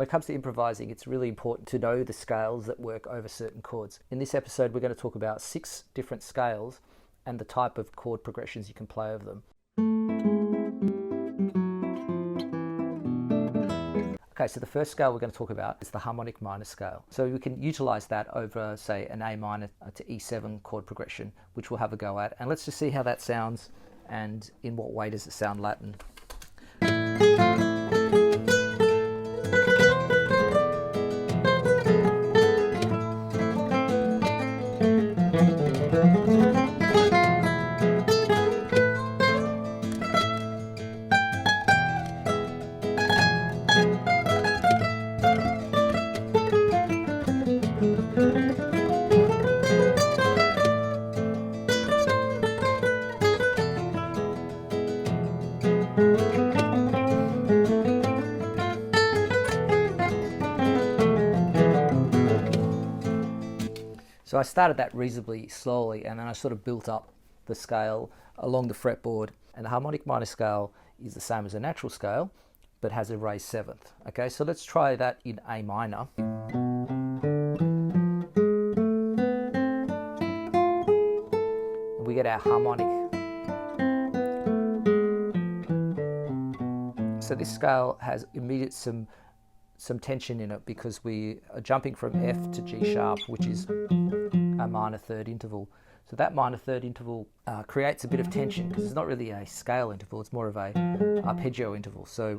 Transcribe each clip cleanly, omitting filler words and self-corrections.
it comes to improvising, it's really important to know the scales that work over certain chords. In this episode, we're going to talk about 6 different scales and the type of chord progressions you can play over them. Okay, so the first scale we're going to talk about is the harmonic minor scale. So we can utilize that over, say, an A minor to E7 chord progression, which we'll have a go at. And let's just see how that sounds and in what way does it sound Latin. So I started that reasonably slowly and then I sort of built up the scale along the fretboard. And the harmonic minor scale is the same as a natural scale, but has a raised 7th. Okay, so let's try that in A minor. We get our harmonic. So this scale has immediate some tension in it because we are jumping from F to G sharp, which is a minor third interval. So that minor third interval creates a bit of tension because it's not really a scale interval, it's more of a arpeggio interval. So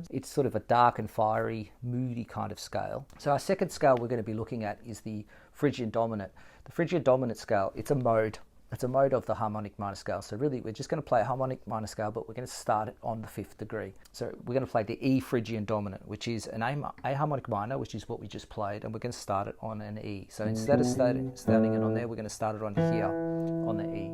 it's sort of a dark and fiery, moody kind of scale. So our second scale we're going to be looking at is the Phrygian Dominant. The Phrygian Dominant scale, it's a mode. It's a mode of the harmonic minor scale. So really, we're just going to play a harmonic minor scale, but we're going to start it on the 5th degree. So we're going to play the E Phrygian Dominant, which is an A harmonic minor, which is what we just played, and we're going to start it on an E. So instead of starting it on there, we're going to start it on here, on the E.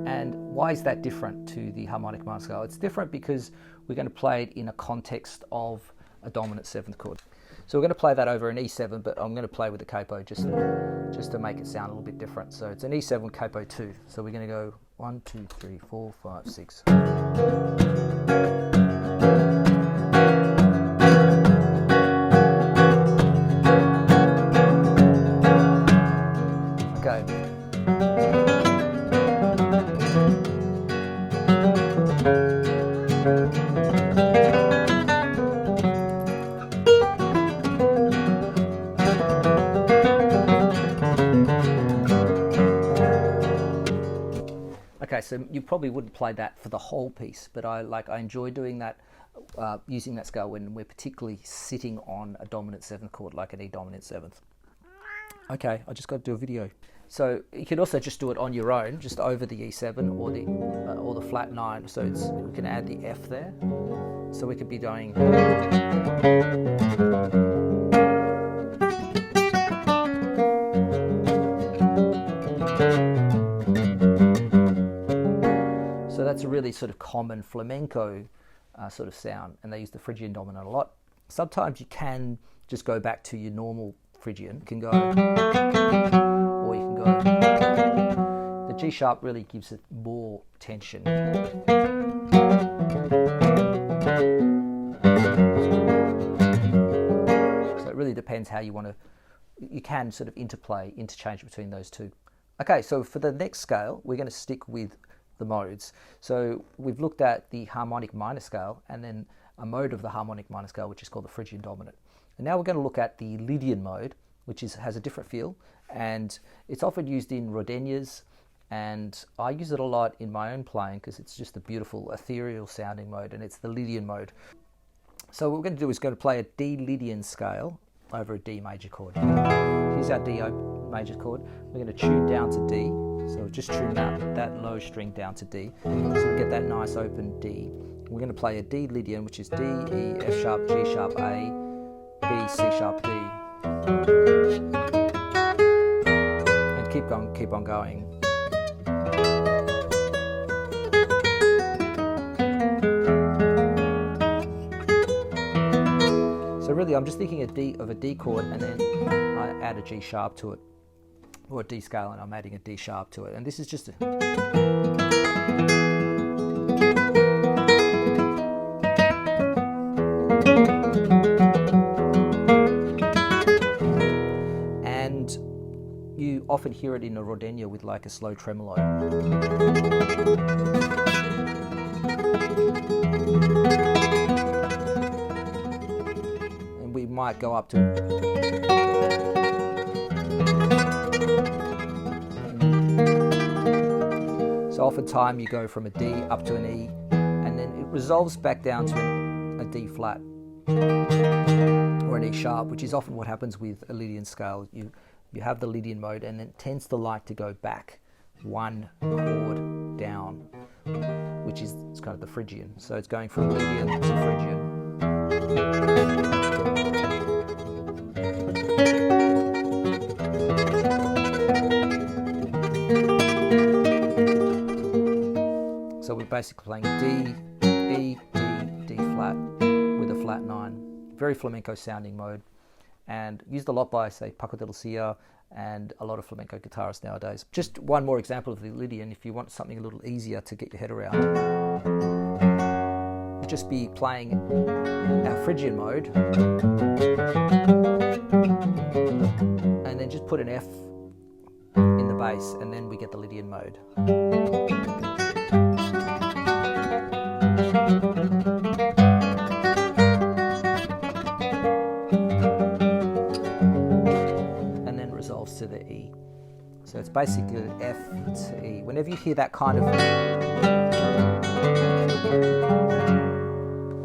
And why is that different to the harmonic minor scale? It's different because we're going to play it in a context of a dominant 7th chord. So we're going to play that over an E7, but I'm going to play with the capo just to make it sound a little bit different. So it's an E7 capo 2. So we're going to go 1, 2, 3, 4, 5, 6. Okay. Okay, so you probably wouldn't play that for the whole piece, but I enjoy doing that, using that scale when we're particularly sitting on a dominant 7th chord, like an E dominant 7th. Okay, I just got to do a video. So you can also just do it on your own, just over the E7 or the flat 9. So we can add the F there. So we could be doing. So that's a really sort of common flamenco sort of sound, and they use the Phrygian Dominant a lot. Sometimes you can just go back to your normal Phrygian. You can go, or you can go. The G sharp really gives it more tension. So it really depends how you want to. You can sort of interchange between those two. Okay, so for the next scale, we're going to stick with the modes. So we've looked at the harmonic minor scale and then a mode of the harmonic minor scale, which is called the Phrygian Dominant. And now we're going to look at the Lydian mode, which has a different feel, and it's often used in Rodeñas, and I use it a lot in my own playing because it's just a beautiful ethereal sounding mode, and it's the Lydian mode. So what we're going to do is play a D Lydian scale over a D major chord. Here's our D major chord. We're going to tune down to D. So just tune that low string down to D. So we get that nice open D. We're going to play a D Lydian, which is D, E, F sharp, G sharp, A, B, C sharp, D. And keep on going. So really I'm just thinking of a D chord, and then I add a G sharp to it, or a D scale, and I'm adding a D sharp to it. And this is just a... often hear it in a Rodeña with like a slow tremolo. And we might go up to so oftentimes you go from a D up to an E, and then it resolves back down to a D flat or an E sharp, which is often what happens with a Lydian scale. You have the Lydian mode, and it tends to like to go back one chord down, which is kind of the Phrygian. So it's going from Lydian to Phrygian. So we're basically playing D, E, D, D flat with a flat 9. Very flamenco sounding mode, and used a lot by, say, Paco de Lucia and a lot of flamenco guitarists nowadays. Just one more example of the Lydian, if you want something a little easier to get your head around. You'd just be playing our Phrygian mode, and then just put an F in the bass, and then we get the Lydian mode. And then resolves to the E. So it's basically F to E. Whenever you hear that kind of,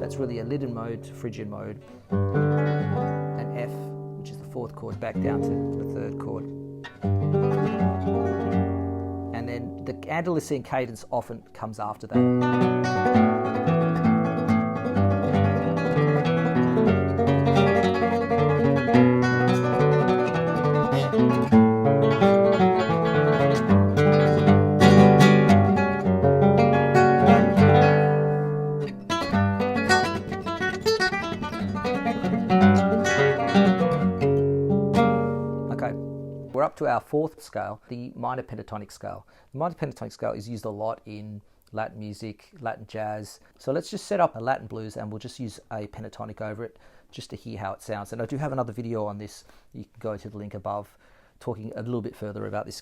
that's really a Lydian mode to Phrygian mode, and F, which is the 4th chord, back down to the 3rd chord. And then the Andalusian cadence often comes after that. We're up to our 4th scale, the minor pentatonic scale. The minor pentatonic scale is used a lot in Latin music, Latin jazz. So let's just set up a Latin blues, and we'll just use a pentatonic over it just to hear how it sounds. And I do have another video on this. You can go to the link above, talking a little bit further about this.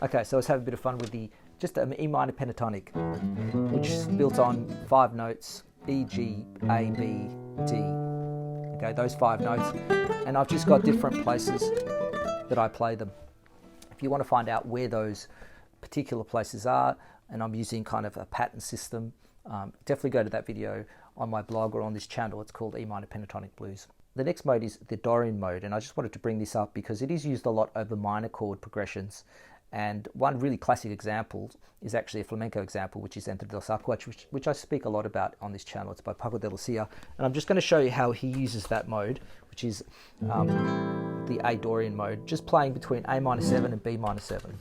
Okay, so let's have a bit of fun with just an E minor pentatonic, which is built on 5 notes, E, G, A, B, D. Okay, those 5 notes. And I've just got different places that I play them. If you want to find out where those particular places are, and I'm using kind of a pattern system, definitely go to that video on my blog or on this channel. It's called E minor pentatonic blues. The next mode is the Dorian mode, and I just wanted to bring this up because it is used a lot over minor chord progressions. And one really classic example is actually a flamenco example, which is Entre Dos Aguas, which I speak a lot about on this channel. It's by Paco de Lucia. And I'm just going to show you how he uses that mode, which is the A Dorian mode, just playing between A minor 7 and B minor 7.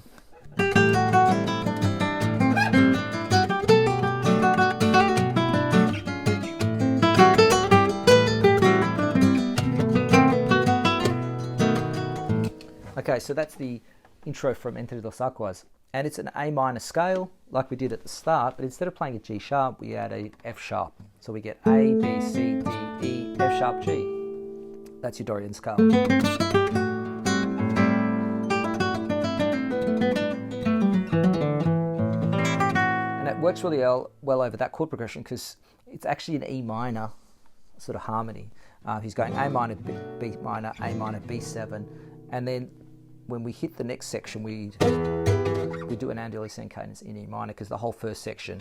Okay, so that's the intro from Entre Dos Aguas, and it's an A minor scale like we did at the start, but instead of playing a G sharp, we add a F sharp. So we get A, B, C, D, E, F sharp, G. That's your Dorian scale. And it works really well over that chord progression because it's actually an E minor sort of harmony. He's going A minor, B minor, A minor, B7, and then when we hit the next section, we do an Andalusian cadence in E minor because the whole first section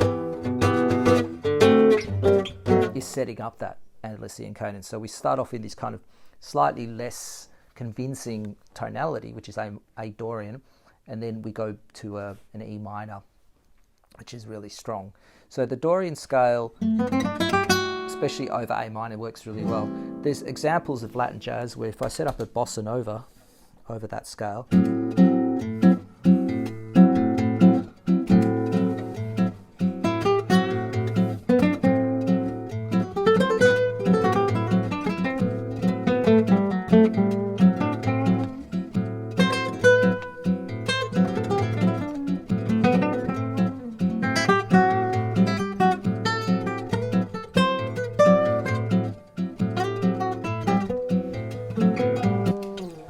is setting up that Andalusian cadence. So we start off in this kind of slightly less convincing tonality, which is A Dorian, and then we go to an E minor which is really strong. So the Dorian scale, especially over A minor, works really well. There's examples of Latin jazz where if I set up a Bossa Nova over that scale,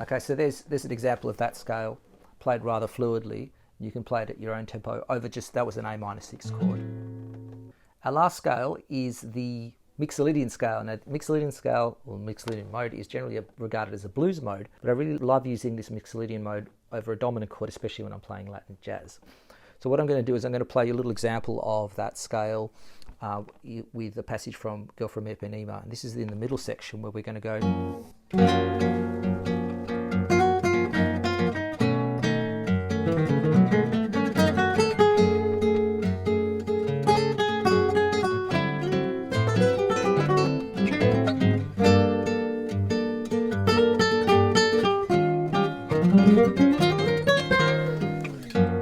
okay, so there's an example of that scale played rather fluidly. You can play it at your own tempo over just, that was an A minor 6 chord. Our last scale is the Mixolydian scale. Now, Mixolydian scale, or Mixolydian mode, is generally regarded as a blues mode, but I really love using this Mixolydian mode over a dominant chord, especially when I'm playing Latin jazz. So what I'm going to do is I'm going to play you a little example of that scale with a passage from Girl from Ipanema. And this is in the middle section where we're going to go.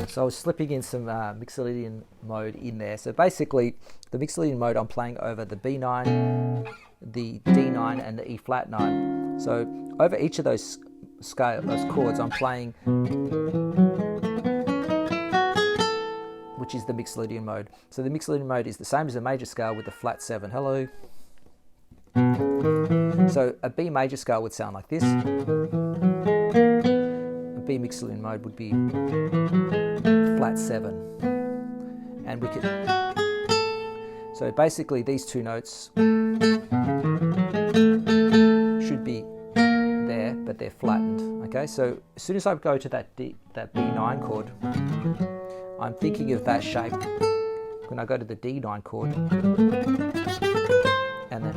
So I was slipping in some Mixolydian mode in there. So basically, the Mixolydian mode I'm playing over the B9, the D9, and the E flat 9. So over each of those chords, I'm playing, which is the Mixolydian mode. So the Mixolydian mode is the same as a major scale with the flat 7. Hello. So a B major scale would sound like this. A B Mixolydian mode would be flat 7, and we could, so basically these two notes should be there, but they're flattened. Okay, so as soon as I go to that B9 chord, I'm thinking of that shape when I go to the D9 chord, and then,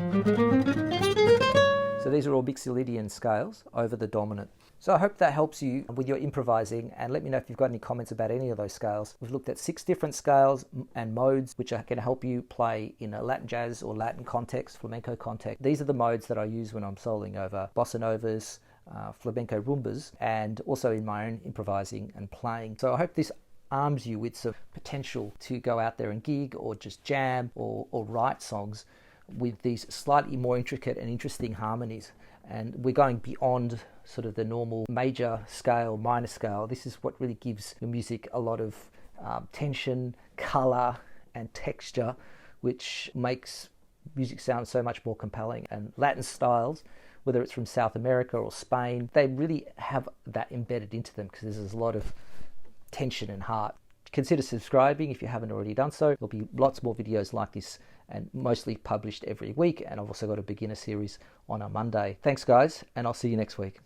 so these are all Mixolydian scales over the dominant. So I hope that helps you with your improvising, and let me know if you've got any comments about any of those scales. We've looked at 6 different scales and modes which are going to help you play in a Latin jazz or Latin context, flamenco context. These are the modes that I use when I'm soloing over bossa novas, flamenco rumbas, and also in my own improvising and playing. So I hope this arms you with some potential to go out there and gig or just jam or write songs with these slightly more intricate and interesting harmonies. And we're going beyond sort of the normal major scale, minor scale. This is what really gives your music a lot of tension, color, and texture, which makes music sound so much more compelling. And Latin styles, whether it's from South America or Spain, they really have that embedded into them because there's a lot of tension and heart. Consider subscribing if you haven't already done so. There'll be lots more videos like this, and mostly published every week. And I've also got a beginner series on a Monday. Thanks guys, and I'll see you next week.